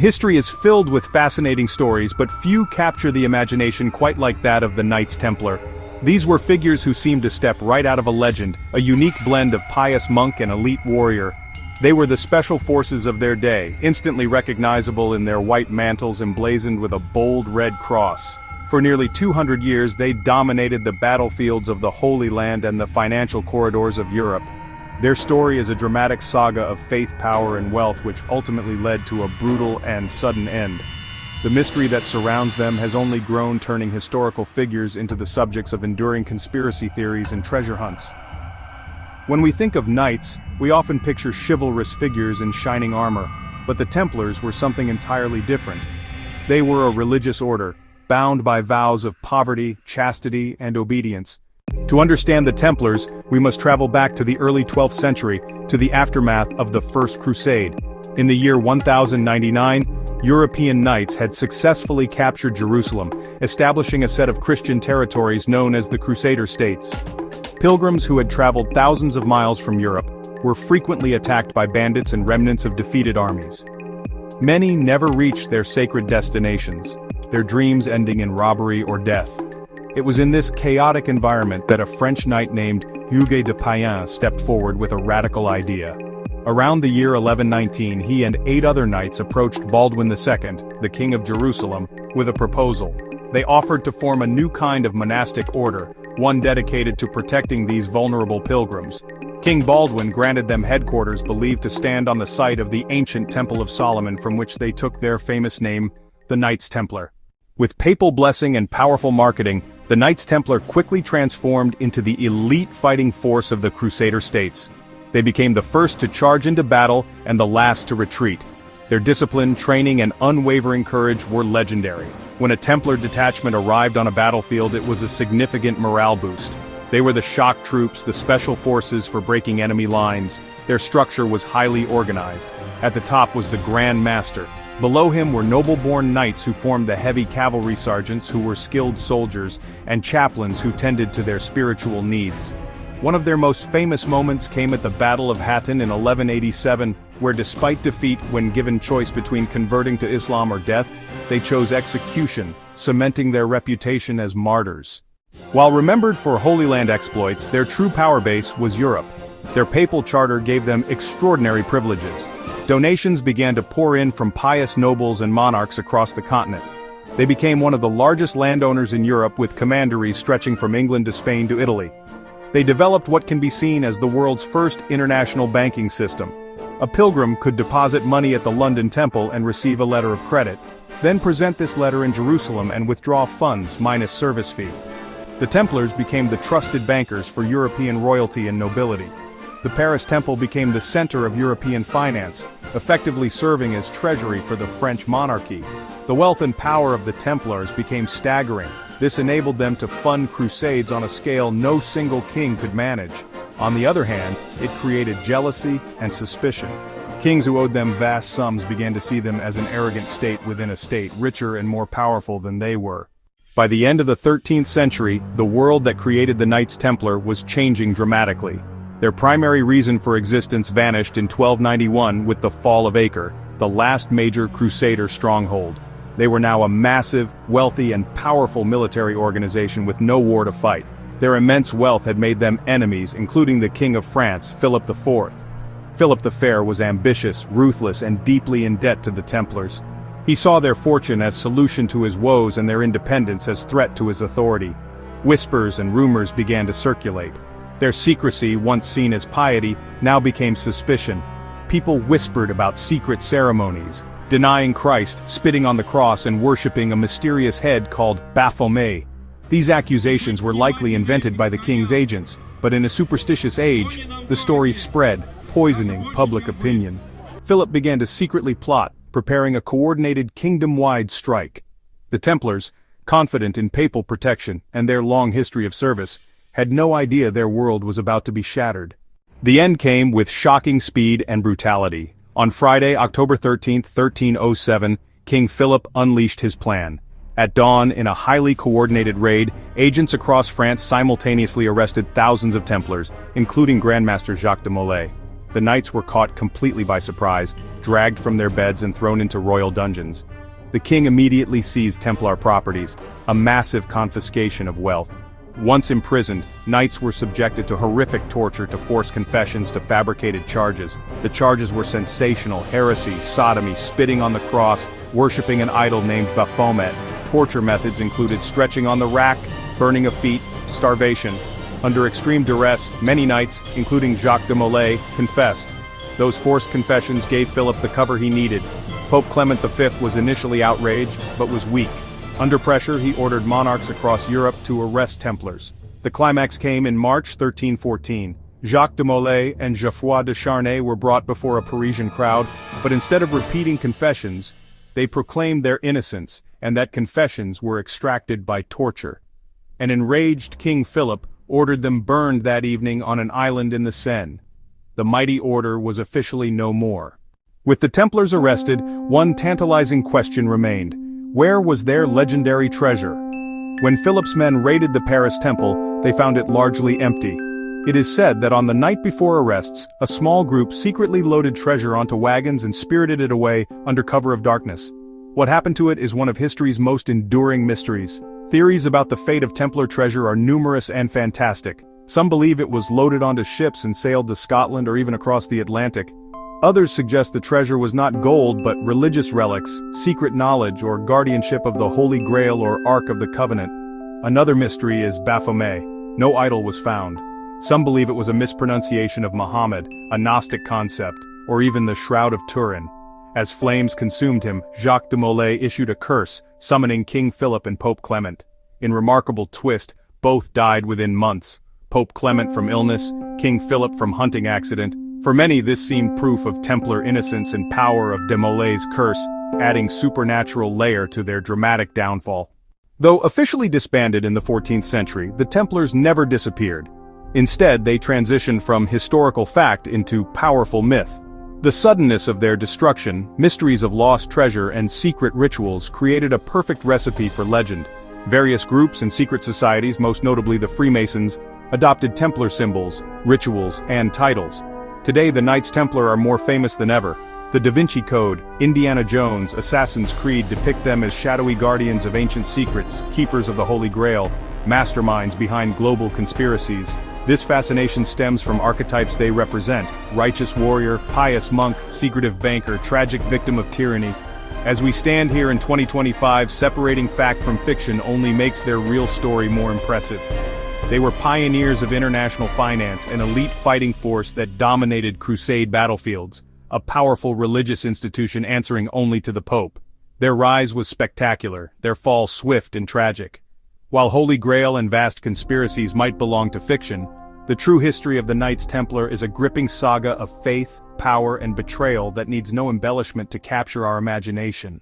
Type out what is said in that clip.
History is filled with fascinating stories, but few capture the imagination quite like that of the Knights Templar. These were figures who seemed to step right out of a legend, a unique blend of pious monk and elite warrior. They were the special forces of their day, instantly recognizable in their white mantles emblazoned with a bold red cross. For nearly 200 years they dominated the battlefields of the Holy Land and the financial corridors of Europe. Their story is a dramatic saga of faith, power, and wealth which ultimately led to a brutal and sudden end. The mystery that surrounds them has only grown, turning historical figures into the subjects of enduring conspiracy theories and treasure hunts. When we think of knights, we often picture chivalrous figures in shining armor, but the Templars were something entirely different. They were a religious order, bound by vows of poverty, chastity, and obedience. To understand the Templars, we must travel back to the early 12th century, to the aftermath of the First Crusade. In the year 1099, European knights had successfully captured Jerusalem, establishing a set of Christian territories known as the Crusader states. Pilgrims who had traveled thousands of miles from Europe were frequently attacked by bandits and remnants of defeated armies. Many never reached their sacred destinations, their dreams ending in robbery or death. It was in this chaotic environment that a French knight named Hugues de Payens stepped forward with a radical idea. Around the year 1119, he and 8 other knights approached Baldwin II, the king of Jerusalem, with a proposal. They offered to form a new kind of monastic order, one dedicated to protecting these vulnerable pilgrims. King Baldwin granted them headquarters believed to stand on the site of the ancient Temple of Solomon, from which they took their famous name, the Knights Templar. With papal blessing and powerful marketing, the Knights Templar quickly transformed into the elite fighting force of the Crusader states. They became the first to charge into battle and the last to retreat. Their discipline, training, and unwavering courage were legendary. When a Templar detachment arrived on a battlefield, it was a significant morale boost. They were the shock troops, the special forces for breaking enemy lines. Their structure was highly organized. At the top was the Grand Master. Below him were noble-born knights who formed the heavy cavalry sergeants who were skilled soldiers, and chaplains who tended to their spiritual needs. One of their most famous moments came at the Battle of Hattin in 1187, where despite defeat when given choice between converting to Islam or death, they chose execution, cementing their reputation as martyrs. While remembered for Holy Land exploits, their true power base was Europe. Their papal charter gave them extraordinary privileges. Donations began to pour in from pious nobles and monarchs across the continent. They became one of the largest landowners in Europe, with commanderies stretching from England to Spain to Italy. They developed what can be seen as the world's first international banking system. A pilgrim could deposit money at the London Temple and receive a letter of credit, then present this letter in Jerusalem and withdraw funds minus service fee. The Templars became the trusted bankers for European royalty and nobility. The Paris Temple became the center of European finance, effectively serving as treasury for the French monarchy. The wealth and power of the Templars became staggering. This enabled them to fund crusades on a scale no single king could manage. On the other hand, it created jealousy and suspicion. Kings who owed them vast sums began to see them as an arrogant state within a state, richer and more powerful than they were. By the end of the 13th century, the world that created the Knights Templar was changing dramatically. Their primary reason for existence vanished in 1291 with the fall of Acre, the last major Crusader stronghold. They were now a massive, wealthy, and powerful military organization with no war to fight. Their immense wealth had made them enemies, including the King of France, Philip IV. Philip the Fair was ambitious, ruthless, and deeply in debt to the Templars. He saw their fortune as solution to his woes and their independence as threat to his authority. Whispers and rumors began to circulate. Their secrecy, once seen as piety, now became suspicion. People whispered about secret ceremonies, denying Christ, spitting on the cross, and worshipping a mysterious head called Baphomet. These accusations were likely invented by the king's agents, but in a superstitious age, the stories spread, poisoning public opinion. Philip began to secretly plot, preparing a coordinated kingdom-wide strike. The Templars, confident in papal protection and their long history of service, had no idea their world was about to be shattered. The end came with shocking speed and brutality. On Friday, October 13, 1307, King Philip unleashed his plan. At dawn, in a highly coordinated raid, agents across France simultaneously arrested thousands of Templars, including Grandmaster Jacques de Molay. The knights were caught completely by surprise, dragged from their beds and thrown into royal dungeons. The king immediately seized Templar properties, a massive confiscation of wealth. Once imprisoned, knights were subjected to horrific torture to force confessions to fabricated charges. The charges were sensational: heresy, sodomy, spitting on the cross, worshipping an idol named Baphomet. Torture methods included stretching on the rack, burning of feet, starvation. Under extreme duress, many knights, including Jacques de Molay, confessed. Those forced confessions gave Philip the cover he needed. Pope Clement V was initially outraged, but was weak. Under pressure, he ordered monarchs across Europe to arrest Templars. The climax came in March 1314. Jacques de Molay and Geoffroy de Charnay were brought before a Parisian crowd, but instead of repeating confessions, they proclaimed their innocence, and that confessions were extracted by torture. An enraged King Philip ordered them burned that evening on an island in the Seine. The mighty order was officially no more. With the Templars arrested, one tantalizing question remained: where was their legendary treasure? When Philip's men raided the Paris temple, they found it largely empty. It is said that on the night before arrests, a small group secretly loaded treasure onto wagons and spirited it away under cover of darkness. What happened to it is one of history's most enduring mysteries. Theories about the fate of Templar treasure are numerous and fantastic. Some believe it was loaded onto ships and sailed to Scotland or even across the Atlantic. Others suggest the treasure was not gold but religious relics, secret knowledge, or guardianship of the Holy Grail or Ark of the Covenant. Another mystery is Baphomet. No idol was found. Some believe it was a mispronunciation of Muhammad, a Gnostic concept, or even the Shroud of Turin. As flames consumed him, Jacques de Molay issued a curse, summoning King Philip and Pope Clement. In remarkable twist, both died within months. Pope Clement from illness, King Philip from hunting accident. For many, this seemed proof of Templar innocence and power of de Molay's curse, adding supernatural layer to their dramatic downfall. Though officially disbanded in the 14th century, the Templars never disappeared. Instead, they transitioned from historical fact into powerful myth. The suddenness of their destruction, mysteries of lost treasure, and secret rituals created a perfect recipe for legend. Various groups and secret societies, most notably the Freemasons, adopted Templar symbols, rituals, and titles. Today, the Knights Templar are more famous than ever. The Da Vinci Code, Indiana Jones, Assassin's Creed depict them as shadowy guardians of ancient secrets, keepers of the Holy Grail, masterminds behind global conspiracies. This fascination stems from archetypes they represent: righteous warrior, pious monk, secretive banker, tragic victim of tyranny. As we stand here in 2025, separating fact from fiction only makes their real story more impressive. They were pioneers of international finance, an elite fighting force that dominated Crusade battlefields, a powerful religious institution answering only to the Pope. Their rise was spectacular, their fall swift and tragic. While Holy Grail and vast conspiracies might belong to fiction, the true history of the Knights Templar is a gripping saga of faith, power, and betrayal that needs no embellishment to capture our imagination.